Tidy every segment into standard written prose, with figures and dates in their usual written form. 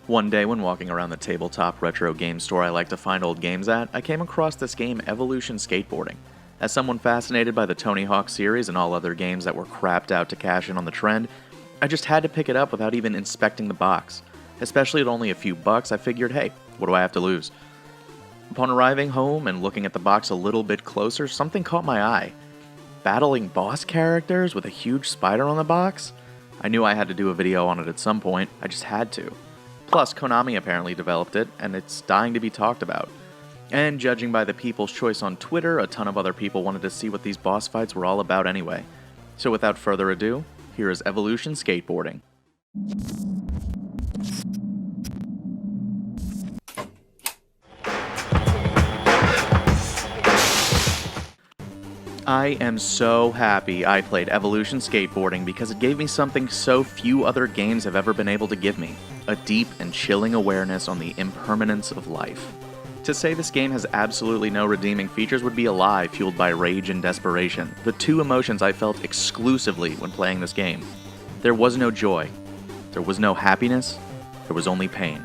One day when walking around the tabletop retro game store I like to find old games at, I came across this game, Evolution Skateboarding. As someone fascinated by the Tony Hawk series and all other games that were crapped out to cash in on the trend, I just had to pick it up without even inspecting the box. Especially at only a few bucks, I figured, hey, what do I have to lose? Upon arriving home and looking at the box a little bit closer, something caught my eye. Battling boss characters with a huge spider on the box? I knew I had to do a video on it at some point, I just had to. Plus, Konami apparently developed it, and it's dying to be talked about. And judging by the people's choice on Twitter, a ton of other people wanted to see what these boss fights were all about anyway. So without further ado, here is Evolution Skateboarding. I am so happy I played Evolution Skateboarding because it gave me something so few other games have ever been able to give me, a deep and chilling awareness on the impermanence of life. To say this game has absolutely no redeeming features would be a lie fueled by rage and desperation, the two emotions I felt exclusively when playing this game. There was no joy, there was no happiness, there was only pain.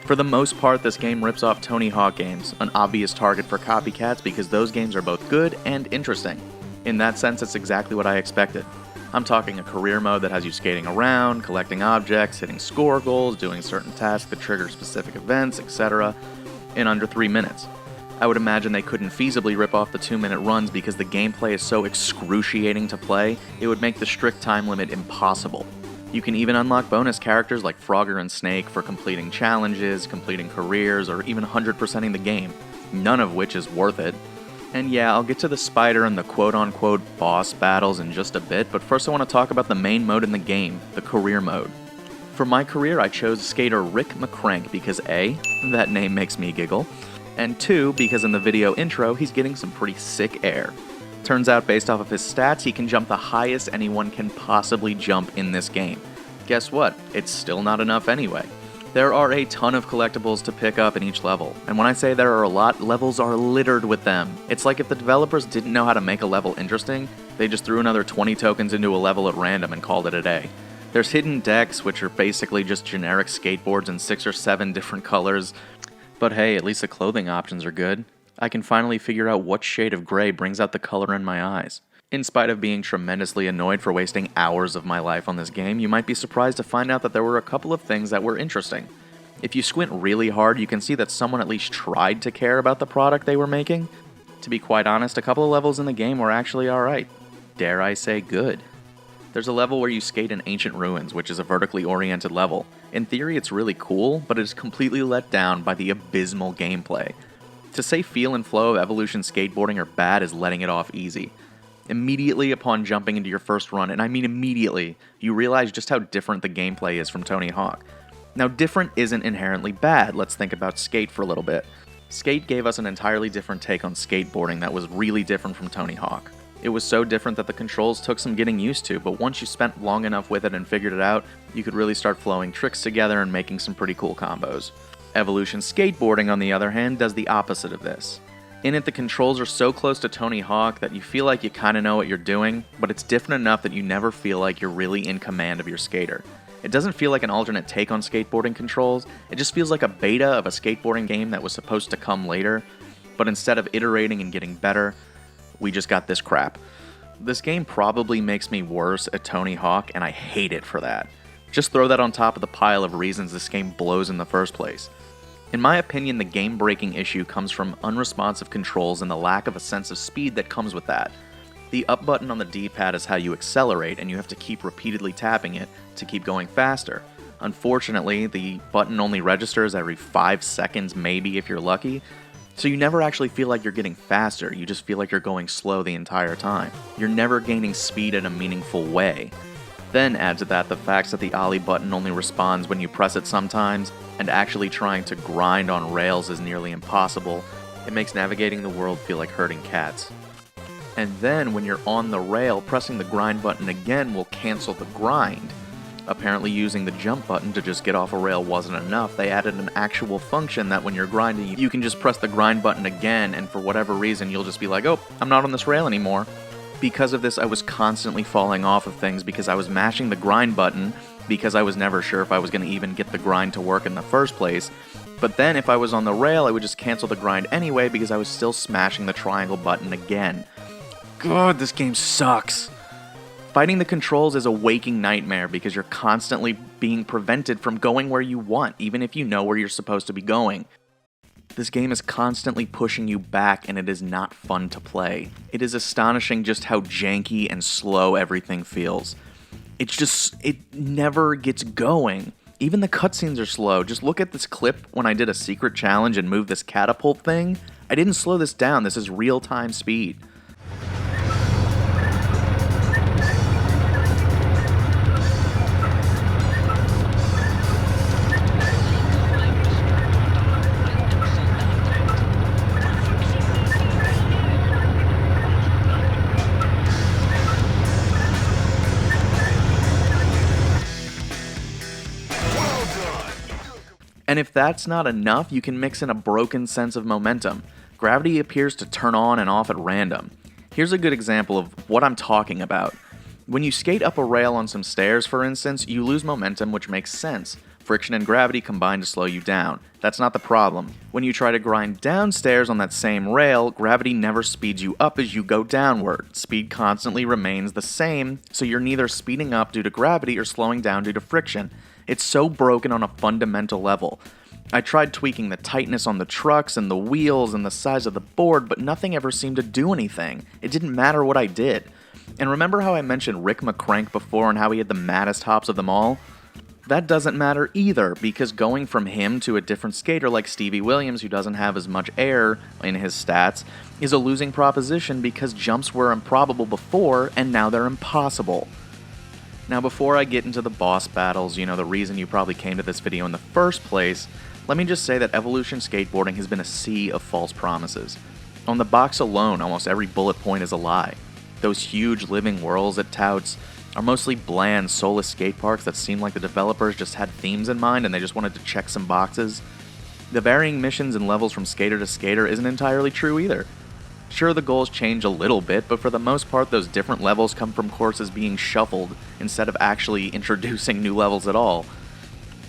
For the most part, this game rips off Tony Hawk games, an obvious target for copycats because those games are both good and interesting. In that sense, it's exactly what I expected. I'm talking a career mode that has you skating around, collecting objects, hitting score goals, doing certain tasks that trigger specific events, etc. in under 3 minutes. I would imagine they couldn't feasibly rip off the 2-minute runs because the gameplay is so excruciating to play, it would make the strict time limit impossible. You can even unlock bonus characters like Frogger and Snake for completing challenges, completing careers, or even 100%ing the game, none of which is worth it. And yeah, I'll get to the spider and the quote-unquote boss battles in just a bit, but first I want to talk about the main mode in the game, the career mode. For my career, I chose skater Rick McCrank because A, that name makes me giggle, and 2, because in the video intro, he's getting some pretty sick air. Turns out, based off of his stats, he can jump the highest anyone can possibly jump in this game. Guess what? It's still not enough anyway. There are a ton of collectibles to pick up in each level, and when I say there are a lot, levels are littered with them. It's like if the developers didn't know how to make a level interesting, they just threw another 20 tokens into a level at random and called it a day. There's hidden decks, which are basically just generic skateboards in 6 or 7 different colors, but hey, at least the clothing options are good. I can finally figure out what shade of gray brings out the color in my eyes. In spite of being tremendously annoyed for wasting hours of my life on this game, you might be surprised to find out that there were a couple of things that were interesting. If you squint really hard, you can see that someone at least tried to care about the product they were making. To be quite honest, a couple of levels in the game were actually alright. Dare I say good. There's a level where you skate in ancient ruins, which is a vertically oriented level. In theory, it's really cool, but it is completely let down by the abysmal gameplay. To say feel and flow of Evolution Skateboarding are bad is letting it off easy. Immediately upon jumping into your first run, and I mean immediately, you realize just how different the gameplay is from Tony Hawk. Now, different isn't inherently bad. Let's think about Skate for a little bit. Skate gave us an entirely different take on skateboarding that was really different from Tony Hawk. It was so different that the controls took some getting used to, but once you spent long enough with it and figured it out, you could really start flowing tricks together and making some pretty cool combos. Evolution Skateboarding, on the other hand, does the opposite of this. In it, the controls are so close to Tony Hawk that you feel like you kinda know what you're doing, but it's different enough that you never feel like you're really in command of your skater. It doesn't feel like an alternate take on skateboarding controls, it just feels like a beta of a skateboarding game that was supposed to come later, but instead of iterating and getting better, we just got this crap. This game probably makes me worse at Tony Hawk, and I hate it for that. Just throw that on top of the pile of reasons this game blows in the first place. In my opinion, the game-breaking issue comes from unresponsive controls and the lack of a sense of speed that comes with that. The up button on the D-pad is how you accelerate, and you have to keep repeatedly tapping it to keep going faster. Unfortunately, the button only registers every 5 seconds, maybe if you're lucky, so you never actually feel like you're getting faster, you just feel like you're going slow the entire time. You're never gaining speed in a meaningful way. Then add to that the fact that the ollie button only responds when you press it sometimes, and actually trying to grind on rails is nearly impossible. It makes navigating the world feel like herding cats. And then when you're on the rail, pressing the grind button again will cancel the grind. Apparently using the jump button to just get off a rail wasn't enough. They added an actual function that when you're grinding, you can just press the grind button again, and for whatever reason, you'll just be like, oh, I'm not on this rail anymore. Because of this, I was constantly falling off of things because I was mashing the grind button, because I was never sure if I was going to even get the grind to work in the first place. But then if I was on the rail, I would just cancel the grind anyway because I was still smashing the triangle button again. God, this game sucks. Fighting the controls is a waking nightmare because you're constantly being prevented from going where you want, even if you know where you're supposed to be going. This game is constantly pushing you back, and it is not fun to play. It is astonishing just how janky and slow everything feels. It never gets going. Even the cutscenes are slow. Just look at this clip when I did a secret challenge and moved this catapult thing. I didn't slow this down. This is real-time speed. And if that's not enough, you can mix in a broken sense of momentum. Gravity appears to turn on and off at random. Here's a good example of what I'm talking about. When you skate up a rail on some stairs, for instance, you lose momentum, which makes sense. Friction and gravity combine to slow you down. That's not the problem. When you try to grind downstairs on that same rail, gravity never speeds you up as you go downward. Speed constantly remains the same, so you're neither speeding up due to gravity or slowing down due to friction. It's so broken on a fundamental level. I tried tweaking the tightness on the trucks and the wheels and the size of the board, but nothing ever seemed to do anything. It didn't matter what I did. And remember how I mentioned Rick McCrank before and how he had the maddest hops of them all? That doesn't matter either, because going from him to a different skater like Stevie Williams, who doesn't have as much air in his stats, is a losing proposition because jumps were improbable before and now they're impossible. Now before I get into the boss battles, the reason you probably came to this video in the first place, let me just say that Evolution Skateboarding has been a sea of false promises. On the box alone, almost every bullet point is a lie. Those huge living worlds it touts are mostly bland, soulless skate parks that seem like the developers just had themes in mind and they just wanted to check some boxes. The varying missions and levels from skater to skater isn't entirely true either. Sure, the goals change a little bit, but for the most part those different levels come from courses being shuffled instead of actually introducing new levels at all.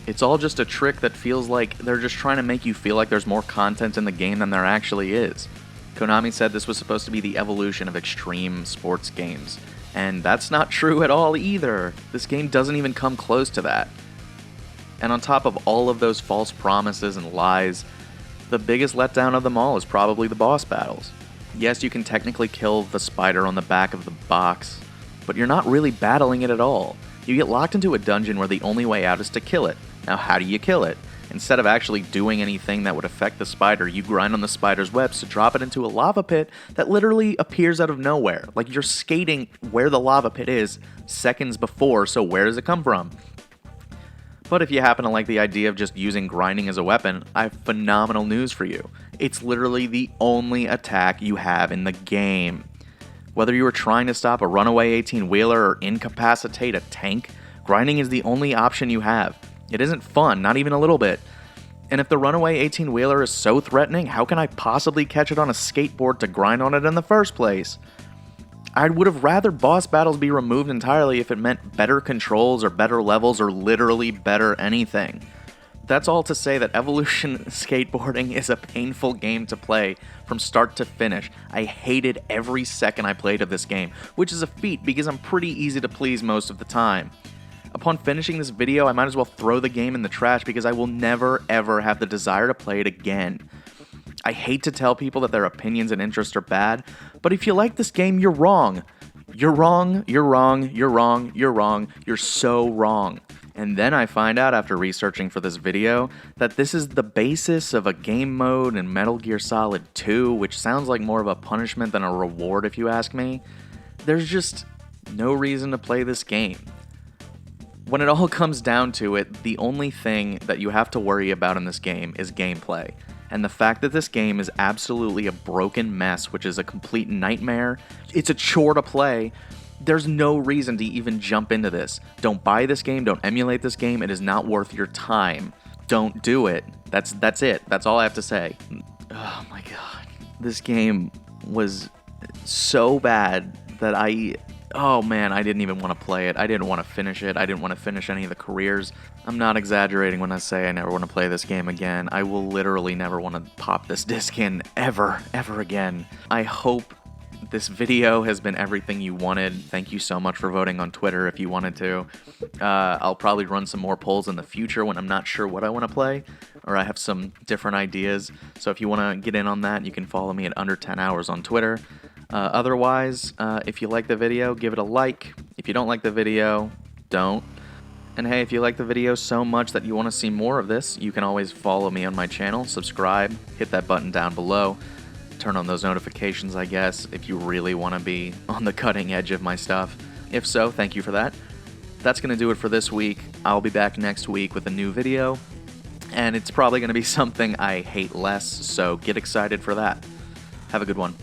It's all just a trick that feels like they're just trying to make you feel like there's more content in the game than there actually is. Konami said this was supposed to be the evolution of extreme sports games, and that's not true at all either. This game doesn't even come close to that. And on top of all of those false promises and lies, the biggest letdown of them all is probably the boss battles. Yes, you can technically kill the spider on the back of the box, but you're not really battling it at all. You get locked into a dungeon where the only way out is to kill it. Now how do you kill it? Instead of actually doing anything that would affect the spider, you grind on the spider's webs to drop it into a lava pit that literally appears out of nowhere. Like you're skating where the lava pit is seconds before, so where does it come from? But if you happen to like the idea of just using grinding as a weapon, I have phenomenal news for you. It's literally the only attack you have in the game. Whether you were trying to stop a runaway 18-wheeler or incapacitate a tank, grinding is the only option you have. It isn't fun, not even a little bit. And if the runaway 18-wheeler is so threatening, how can I possibly catch it on a skateboard to grind on it in the first place? I would have rather boss battles be removed entirely if it meant better controls or better levels or literally better anything. That's all to say that Evolution Skateboarding is a painful game to play from start to finish. I hated every second I played of this game, which is a feat because I'm pretty easy to please most of the time. Upon finishing this video, I might as well throw the game in the trash because I will never ever have the desire to play it again. I hate to tell people that their opinions and interests are bad, but if you like this game, you're wrong. You're wrong, you're wrong, you're wrong, you're wrong, you're so wrong. And then I find out after researching for this video that this is the basis of a game mode in Metal Gear Solid 2, which sounds like more of a punishment than a reward if you ask me. There's just no reason to play this game. When it all comes down to it, the only thing that you have to worry about in this game is gameplay. And the fact that this game is absolutely a broken mess, which is a complete nightmare, it's a chore to play, there's no reason to even jump into this. Don't buy this game, don't emulate this game, it is not worth your time. Don't do it. That's it. That's all I have to say. Oh my god. This game was so bad that oh man, I didn't even want to play it. I didn't want to finish it. I didn't want to finish any of the careers. I'm not exaggerating when I say I never want to play this game again. I will literally never want to pop this disc in ever again. I hope this video has been everything you wanted. Thank you so much for voting on Twitter if you wanted to. I'll probably run some more polls in the future when I'm not sure what I want to play, or I have some different ideas. So if you want to get in on that, you can follow me at under 10 hours on Twitter. Otherwise, if you like the video, give it a like. If you don't like the video, don't. And hey, if you like the video so much that you want to see more of this, you can always follow me on my channel, subscribe, hit that button down below. Turn on those notifications, I guess, if you really want to be on the cutting edge of my stuff. If so, thank you for that. That's going to do it for this week. I'll be back next week with a new video, and it's probably going to be something I hate less, so get excited for that. Have a good one.